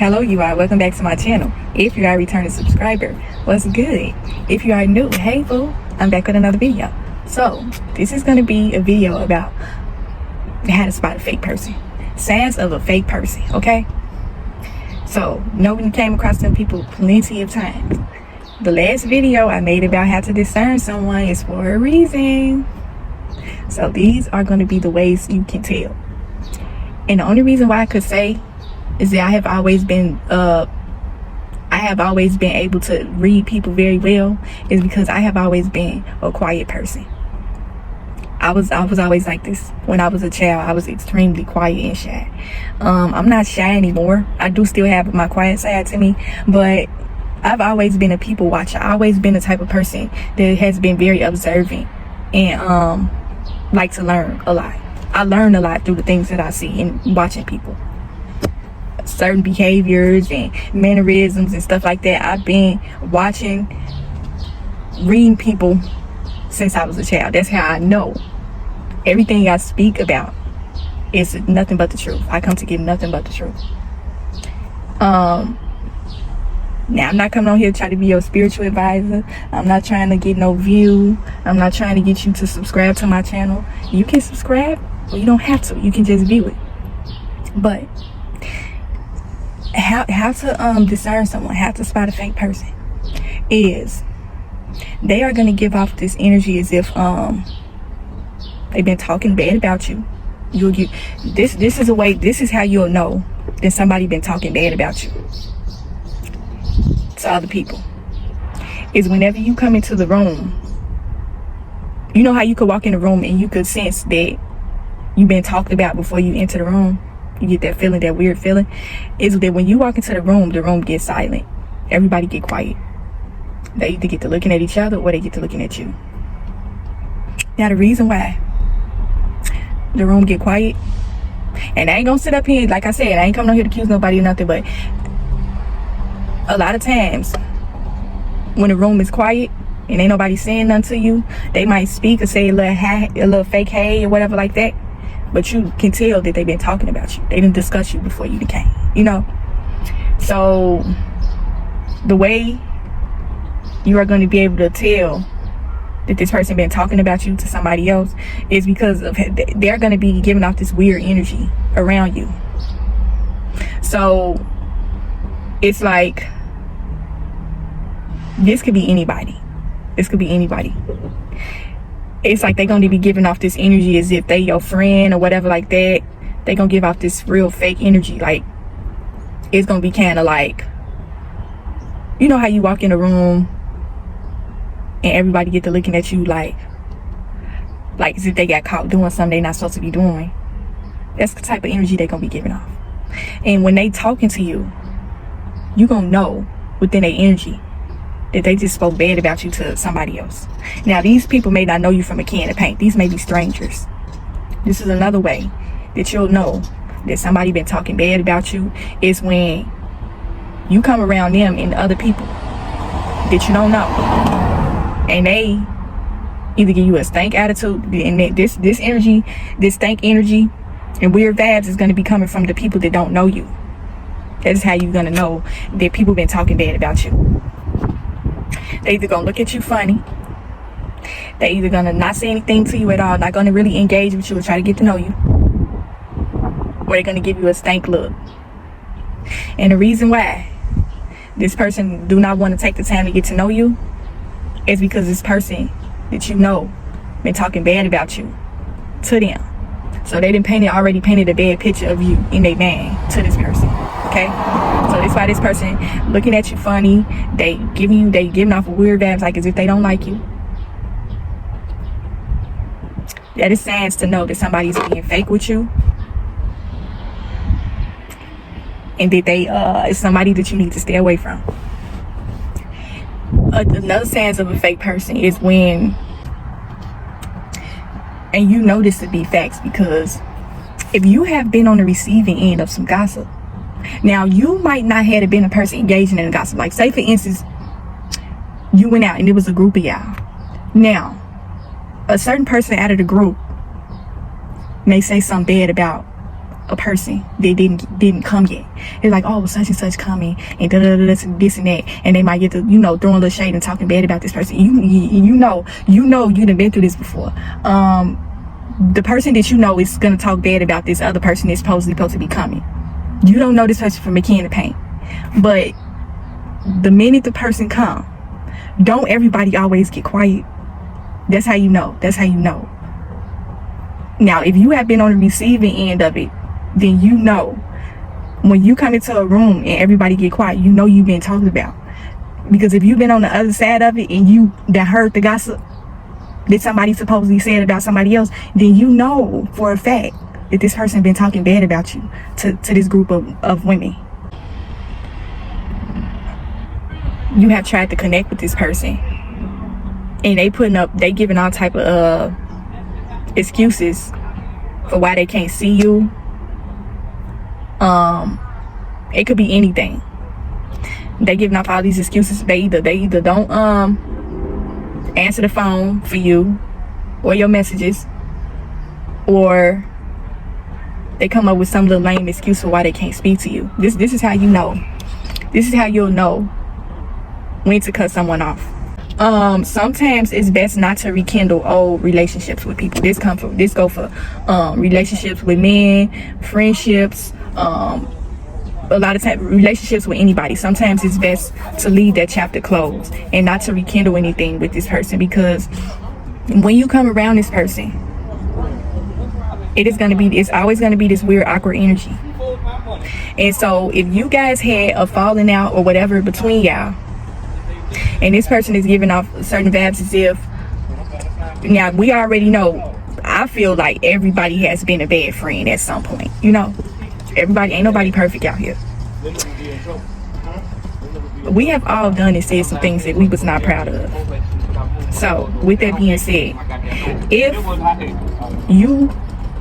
Hello you all, welcome back to my channel. If you are a returning subscriber, what's good? If you are new, hey boo, I'm back with another video. So this is going to be a video about how to spot a fake person, signs of a fake person. Okay, so nobody came across them people plenty of times. The last video I made about how to discern someone is for a reason. So these are going to be the ways you can tell. And the only reason why I could say is that I have always been able to read people very well, is because I have always been a quiet person. I was always like this. When I was a child, I was extremely quiet and shy. I'm not shy anymore. I do still have my quiet side to me, but I've always been a people watcher. I've always been the type of person that has been very observant and like to learn a lot. I learn a lot through the things that I see in watching people. Certain behaviors and mannerisms and stuff like that. I've been reading people since I was a child. That's how I know everything I speak about is nothing but the truth. I come to give nothing but the truth. Now I'm not coming on here to try to be your spiritual advisor. I'm not trying to get no view. I'm not trying to get you to subscribe to my channel. You can subscribe, or you don't have to. You can just view it. But how to discern someone, how to spot a fake person, is they are going to give off this energy as if they've been talking bad about you. This is how you'll know that somebody been talking bad about you to other people, is whenever you come into the room. You know how you could walk in the room and you could sense that you've been talked about before you enter the room? You get that feeling, that weird feeling. Is that when you walk into the room gets silent. Everybody get quiet. They either get to looking at each other or they get to looking at you. Now the reason why the room get quiet, and I ain't gonna sit up here, like I said, I ain't coming on here to accuse nobody or nothing, but a lot of times when the room is quiet and ain't nobody saying nothing to you, they might speak or say a little fake hey or whatever like that, but you can tell that they've been talking about you. They didn't discuss you before you came, you know. So the way you are going to be able to tell that this person been talking about you to somebody else is because they're going to be giving off this weird energy around you. So it's like, this could be anybody. This could be anybody. It's like they're going to be giving off this energy as if they your friend or whatever like that. They're going to give off this real fake energy. Like, it's going to be kind of like, you know how you walk in a room and everybody get to looking at you like as if they got caught doing something they're not supposed to be doing. That's the type of energy they're going to be giving off. And when they talking to you, you going to know within their energy that they just spoke bad about you to somebody else. Now, these people may not know you from a can of paint. These may be strangers. This is another way that you'll know that somebody been talking bad about you, is when you come around them and other people that you don't know, and they either give you a stank attitude, and this energy, this stank energy and weird vibes is going to be coming from the people that don't know you. That is how you're going to know that people been talking bad about you. They either gonna look at you funny, they either gonna not say anything to you at all, not gonna really engage with you or try to get to know you, or they're gonna give you a stank look. And the reason why this person do not want to take the time to get to know you is because this person that you know been talking bad about you to them. So they done already painted a bad picture of you in their mind to this person. Okay, so that's why this person looking at you funny. They giving off weird vibes, like as if they don't like you. That is signs to know that somebody's being fake with you, and that they is somebody that you need to stay away from. Another signs of a fake person is when, and you know this to be facts, because if you have been on the receiving end of some gossip. Now, you might not have been a person engaging in gossip. Like, say for instance, you went out and it was a group of y'all. Now, a certain person out of the group may say something bad about a person that didn't come yet. It's like, oh, such and such coming, and this and that, and they might get to, throwing a little shade and talking bad about this person. You know you've been through this before. The person that is gonna talk bad about this other person that's supposed to be coming. You don't know this person from a can of paint, but the minute the person come, don't everybody always get quiet. That's how you know. Now, if you have been on the receiving end of it, then when you come into a room and everybody get quiet, you've been talked about. Because if you've been on the other side of it and you that heard the gossip that somebody supposedly said about somebody else, then you know for a fact that this person been talking bad about you to this group of women. You have tried to connect with this person, and they giving all type of excuses for why they can't see you. It could be anything. They giving off all these excuses. They either don't answer the phone for you or your messages, or they come up with some little lame excuse for why they can't speak to you. This is how you know. This is how you'll know when to cut someone off. Sometimes it's best not to rekindle old relationships with people. This go for relationships with men, friendships, a lot of times relationships with anybody. Sometimes it's best to leave that chapter closed and not to rekindle anything with this person, because when you come around this person, it's always gonna be this weird, awkward energy. And so if you guys had a falling out or whatever between y'all, and this person is giving off certain vibes as if, now we already know, I feel like everybody has been a bad friend at some point. Everybody, ain't nobody perfect out here. We have all done and said some things that we was not proud of. So with that being said, if you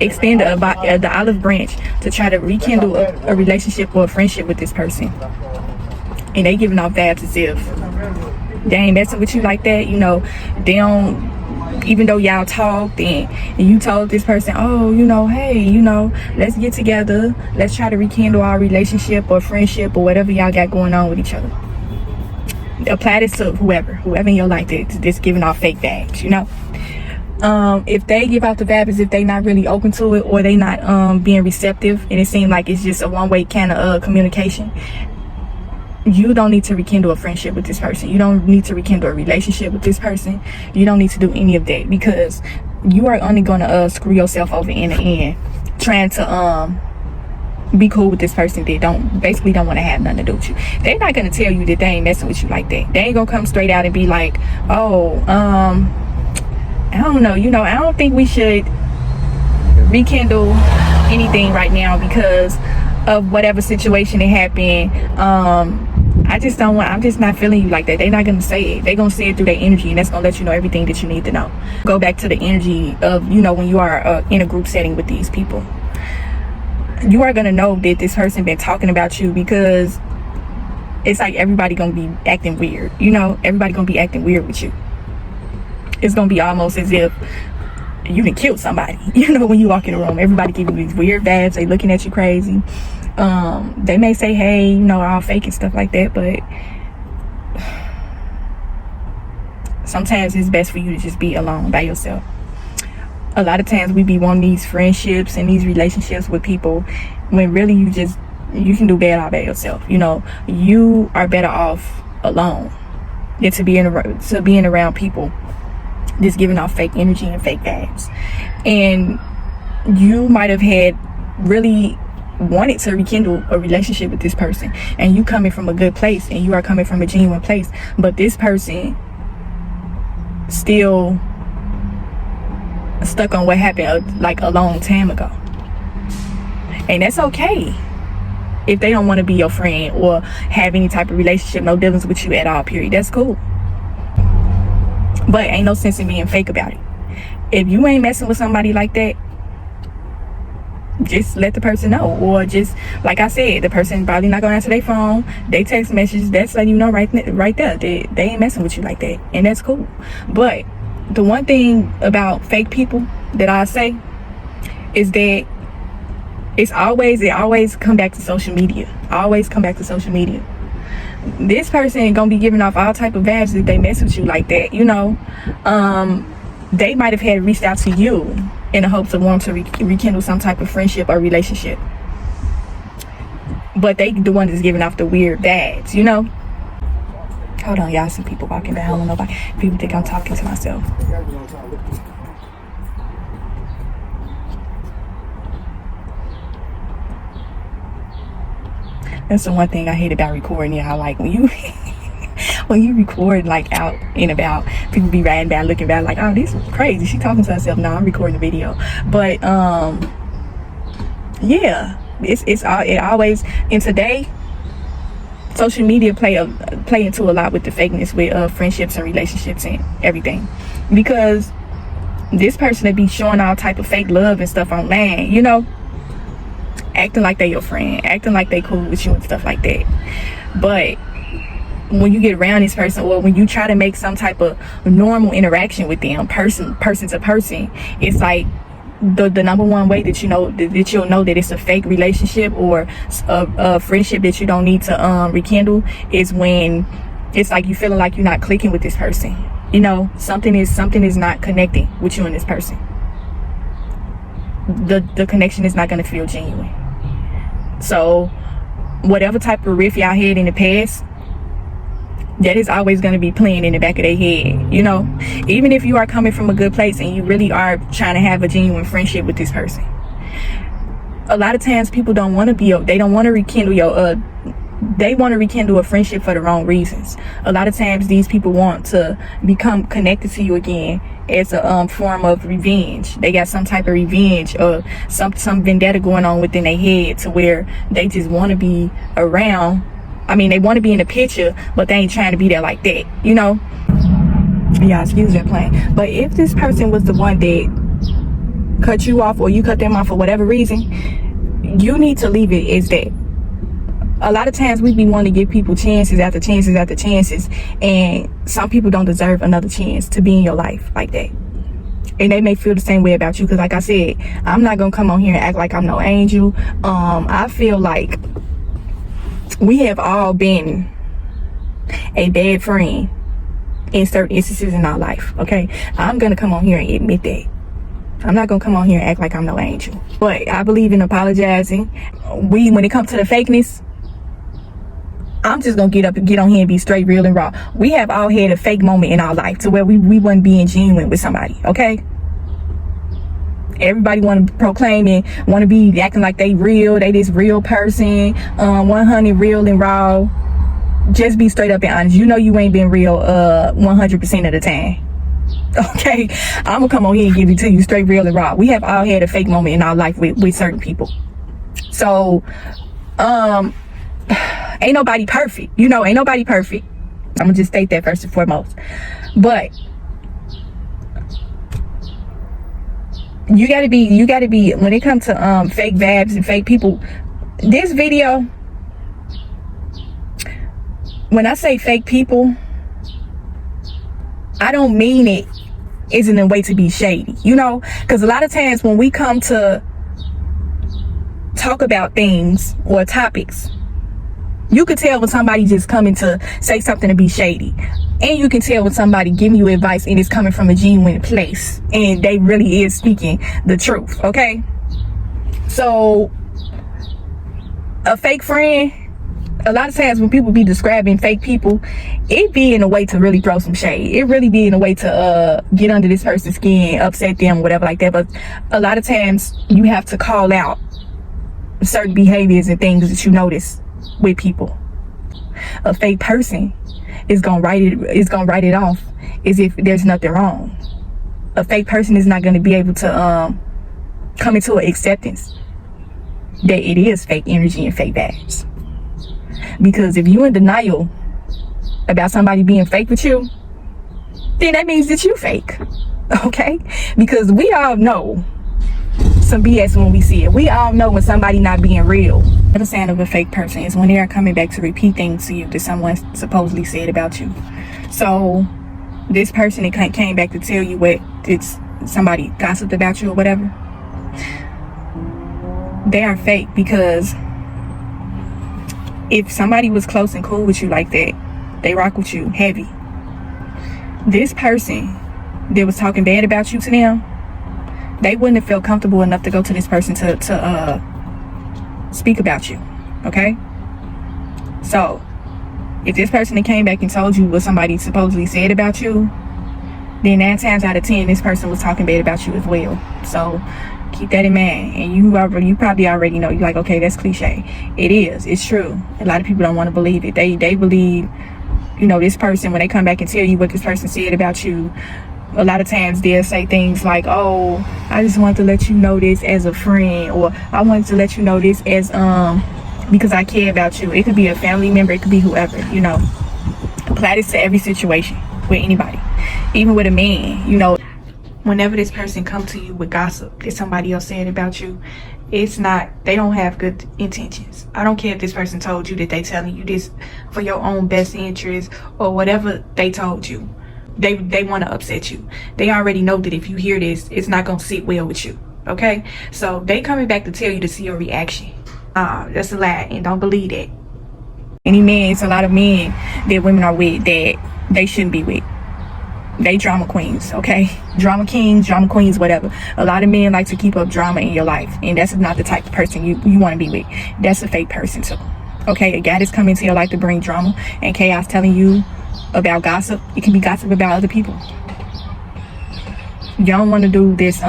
extend the olive branch to try to rekindle a relationship or a friendship with this person, and they giving off vibes as if they ain't messing with you like that, they don't, even though y'all talked and you told this person, oh, hey, let's get together, let's try to rekindle our relationship or friendship or whatever y'all got going on with each other. Apply this to whoever in your life that's giving off fake vibes. If they give out the vibe as if they not really open to it, or they not being receptive, and it seems like it's just a one-way kind of communication, you don't need to rekindle a friendship with this person. You don't need to rekindle a relationship with this person. You don't need to do any of that, because you are only going to screw yourself over in the end trying to be cool with this person that don't want to have nothing to do with you. They're not going to tell you that they ain't messing with you like that. They ain't going to come straight out and be like, oh, I don't know, I don't think we should rekindle anything right now because of whatever situation that happened. I'm just not feeling you like that. They're not gonna say it. They're gonna say it through their energy, and that's gonna let you know everything that you need to know. Go back to the energy of, when you are in a group setting with these people. You are gonna know that this person been talking about you, because it's like everybody gonna be acting weird. Everybody gonna be acting weird with you. It's gonna be almost as if you done killed somebody. When you walk in a room, everybody giving you these weird vibes. They looking at you crazy. They may say, hey, all fake and stuff like that, but sometimes it's best for you to just be alone by yourself. A lot of times we be wanting these friendships and these relationships with people when really you can do bad all by yourself. You are better off alone than to being around people just giving off fake energy and fake vibes. And you might have had really wanted to rekindle a relationship with this person, and you coming from a good place, and you are coming from a genuine place, but this person still stuck on what happened like a long time ago. And that's okay if they don't want to be your friend or have any type of relationship, no dealings with you at all, period. That's cool. But ain't no sense in being fake about it. If you ain't messing with somebody like that, just let the person know. Or just, like I said, the person probably not gonna answer their phone. They text messages, that's letting you know right there they ain't messing with you like that, and that's cool. But the one thing about fake people that I say is that It always come back to social media. Always come back to social media. This person gonna be giving off all type of vibes if they mess with you like that, you know. They might have had reached out to you in the hopes of wanting to rekindle some type of friendship or relationship, but they the one that's giving off the weird vibes, you know. Hold on, y'all. Some people walking by. I don't know nobody. People think I'm talking to myself. That's the one thing I hate about recording, y'all. Like when you when you record like out and about, people be riding by looking back like, oh, this is crazy, she talking to herself. No, I'm recording the video. But yeah, it always, and today social media play into a lot with the fakeness with friendships and relationships and everything, because this person that be showing all type of fake love and stuff online, you know, acting like they your friend, acting like they cool with you and stuff like that. But when you get around this person, or when you try to make some type of normal interaction with them, person to person, it's like the number one way that you know that you'll know that it's a fake relationship or a friendship that you don't need to rekindle is when it's like you feeling like you're not clicking with this person. You know, something is not connecting with you and this person. The connection is not going to feel genuine. So whatever type of riff y'all had in the past, that is always going to be playing in the back of their head, you know. Even if you are coming from a good place and you really are trying to have a genuine friendship with this person, a lot of times people don't want to they don't want to rekindle they want to rekindle a friendship for the wrong reasons. A lot of times these people want to become connected to you again as a form of revenge. They got some type of revenge or some vendetta going on within their head, to where they just want to be around. I mean, they want to be in the picture, but they ain't trying to be there like that, you know. Yeah, excuse that plane. But if this person was the one that cut you off, or you cut them off for whatever reason, you need to leave it as that. A lot of times we be wanting to give people chances after chances after chances, and some people don't deserve another chance to be in your life like that. And they may feel the same way about you, because like I said, I'm not gonna come on here and act like I'm no angel. I feel like we have all been a bad friend in certain instances in our life, okay? I'm gonna come on here and admit that. I'm not gonna come on here and act like I'm no angel, but I believe in apologizing. When it comes to the fakeness, I'm just gonna get on here and be straight, real, and raw. We have all had a fake moment in our life to where we wasn't being genuine with somebody, okay? Everybody want to proclaim and want to be acting like they real, they this real person, 100 real and raw. Just be straight up and honest. You know you ain't been real 100% of the time. Okay, I'm gonna come on here and give it to you straight, real, and raw. We have all had a fake moment in our life with certain people. So ain't nobody perfect, you know. Ain't nobody perfect. I'm gonna just state that first and foremost. But you gotta be when it comes to fake vibes and fake people. This video, when I say fake people, I don't mean it isn't a way to be shady, you know, because a lot of times when we come to talk about things or topics, you can tell when somebody just coming to say something to be shady, and you can tell when somebody giving you advice and it's coming from a genuine place and they really is speaking the truth, okay? So a fake friend, a lot of times when people be describing fake people, it be in a way to really throw some shade. It really be in a way to get under this person's skin, upset them, whatever like that. But a lot of times you have to call out certain behaviors and things that you notice with people. A fake person is gonna write it off as if there's nothing wrong. A fake person is not gonna be able to come into an acceptance that it is fake energy and fake vibes. Because if you're in denial about somebody being fake with you, then that means that you fake, okay? Because we all know some BS when we see it. We all know when somebody not being real. The sign of a fake person is when they are coming back to repeat things to you that someone supposedly said about you. So this person that came back to tell you what it's somebody gossiped about you or whatever, They are fake, because if somebody was close and cool with you like that, they rock with you heavy. This person that was talking bad about you to them, they wouldn't have felt comfortable enough to go to this person to speak about you. Okay? So if this person that came back and told you what somebody supposedly said about you, then 9 times out of 10 this person was talking bad about you as well. So keep that in mind. And you probably already know. You're like, okay, that's cliche. It is. It's true. A lot of people don't want to believe it. They believe, you know, this person, when they come back and tell you what this person said about you, a lot of times they'll say things like, oh, I just wanted to let you know this as a friend, or I wanted to let you know this as because I care about you. It could be a family member, it could be whoever, you know. Apply this to every situation with anybody, even with a man. You know, whenever this person comes to you with gossip that somebody else said about you, it's not, they don't have good intentions. I don't care if this person told you that they telling you this for your own best interest or whatever they told you. They want to upset you. They already know that if you hear this, it's not going to sit well with you. Okay? So they coming back to tell you to see your reaction. That's a lie, and don't believe that. Any men, it's a lot of men that women are with that they shouldn't be with. They drama queens, okay? Drama kings, drama queens, whatever. A lot of men like to keep up drama in your life, and that's not the type of person you want to be with. That's a fake person too. Okay? A guy that's coming into your life to bring drama and chaos, telling you about gossip. It can be gossip about other people. You don't want to do this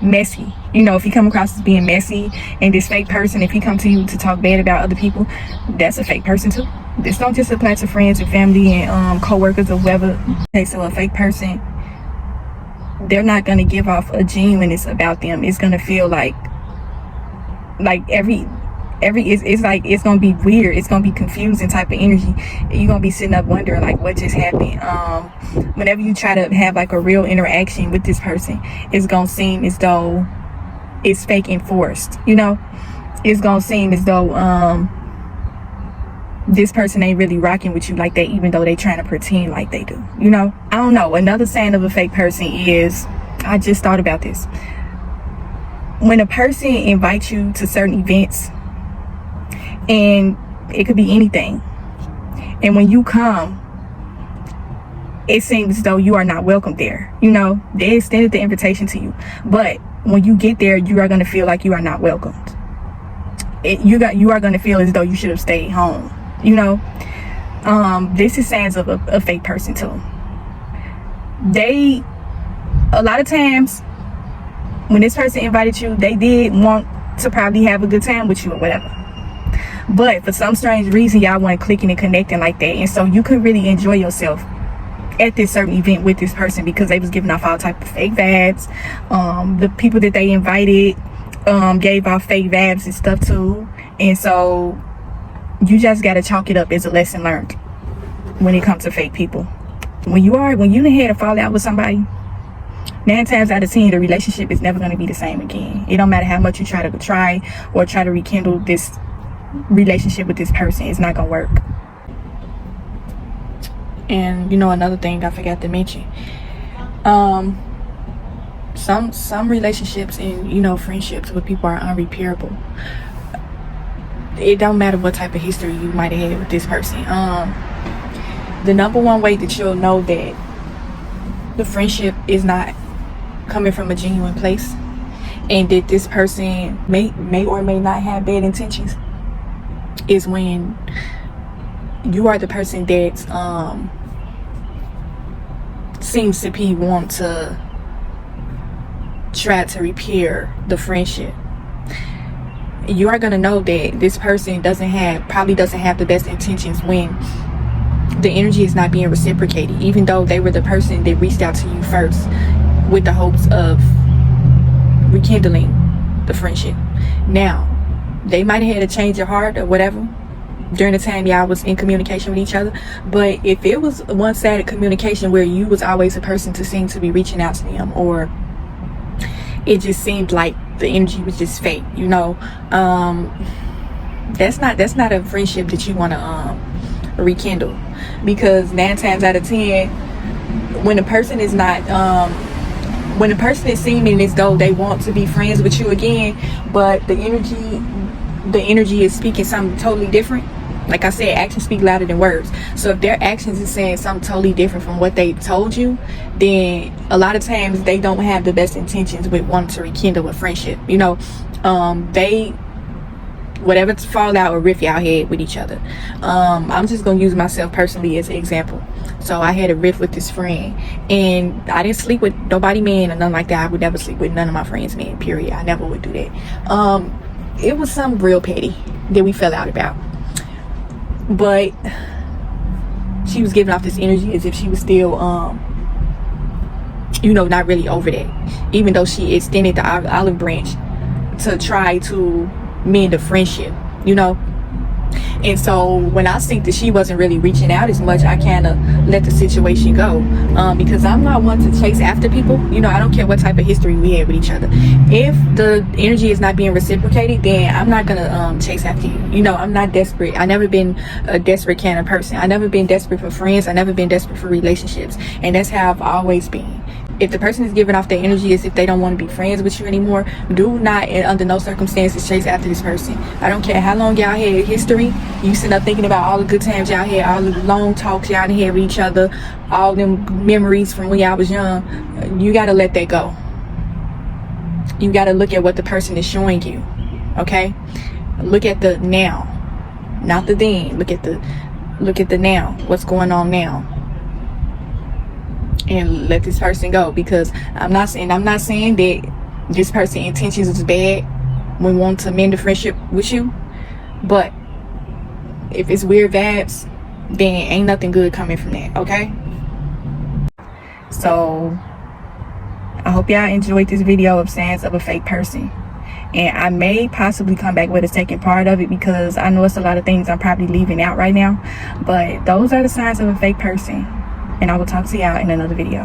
messy. You know, if you come across as being messy, and this fake person, if he come to you to talk bad about other people, that's a fake person too. This don't just apply to friends and family and co-workers or whoever. Okay, so a fake person, they're not going to give off a genuineness about them. It's going to feel like it's like, it's gonna be weird, it's gonna be confusing type of energy. You're gonna be sitting up wondering like what just happened. Whenever you try to have like a real interaction with this person, it's gonna seem as though it's fake and forced. You know, it's gonna seem as though this person ain't really rocking with you like that, even though they trying to pretend like they do. You know, I don't know. Another sign of a fake person is, I just thought about this, when a person invites you to certain events, and it could be anything, and when you come, it seems as though you are not welcome there. You know, they extended the invitation to you, but when you get there, you are going to feel like you are not welcomed. You are going to feel as though you should have stayed home. You know, this is signs of a fake person too. They, a lot of times when this person invited you, they did want to probably have a good time with you or whatever. But for some strange reason, y'all weren't clicking and connecting like that. And so you could really enjoy yourself at this certain event with this person, because they was giving off all type of fake vibes. The people that they invited gave off fake vibes and stuff too. And so you just got to chalk it up as a lesson learned when it comes to fake people. When you done had a fallout with somebody, 9 times out of 10, the relationship is never going to be the same again. It don't matter how much you try to rekindle this relationship with this person, it's not gonna work. And you know, another thing I forgot to mention, some relationships and, you know, friendships with people are unrepairable. It don't matter what type of history you might have had with this person. The number one way that you'll know that the friendship is not coming from a genuine place, and that this person may or may not have bad intentions, is when you are the person that seems to be want to try to repair the friendship. You are going to know that this person probably doesn't have the best intentions when the energy is not being reciprocated, even though they were the person that reached out to you first with the hopes of rekindling the friendship. Now, they might have had a change of heart or whatever during the time y'all was in communication with each other, but if it was one-sided communication where you was always a person to seem to be reaching out to them, or it just seemed like the energy was just fake, you know, that's not a friendship that you want to rekindle. Because 9 times out of 10, when a person is not when a person is seeming as though they want to be friends with you again, but the energy is speaking something totally different. Like I said, actions speak louder than words. So if their actions is saying something totally different from what they told you, then a lot of times they don't have the best intentions with wanting to rekindle a friendship. You know, they, whatever fallout or rift y'all had with each other. I'm just gonna use myself personally as an example. So I had a rift with this friend, and I didn't sleep with nobody man or nothing like that. I would never sleep with none of my friends men, period. I never would do that. It was something real petty that we fell out about, but she was giving off this energy as if she was still you know, not really over that, even though she extended the olive branch to try to mend a friendship, you know. And so when I think that she wasn't really reaching out as much, I kind of let the situation go, because I'm not one to chase after people. You know, I don't care what type of history we have with each other. If the energy is not being reciprocated, then I'm not gonna chase after you. You know, I'm not desperate. I never been a desperate kind of person. I never been desperate for friends. I never been desperate for relationships, and that's how I've always been. If the person is giving off their energy as if they don't want to be friends with you anymore, do not, and under no circumstances, chase after this person. I don't care how long y'all had history. You sit up thinking about all the good times y'all had, all the long talks y'all had with each other, all them memories from when y'all was young. You gotta let that go. You gotta look at what the person is showing you. Okay? Look at the now, not the then. Look at the now. What's going on now? And let this person go, because I'm not saying that this person's intentions is bad when wanting to mend a friendship with you, but if it's weird vibes, then ain't nothing good coming from that. Okay, so I hope y'all enjoyed this video of signs of a fake person, and I may possibly come back with a second part of it, because I know it's a lot of things I'm probably leaving out right now, but those are the signs of a fake person. And I will talk to y'all in another video.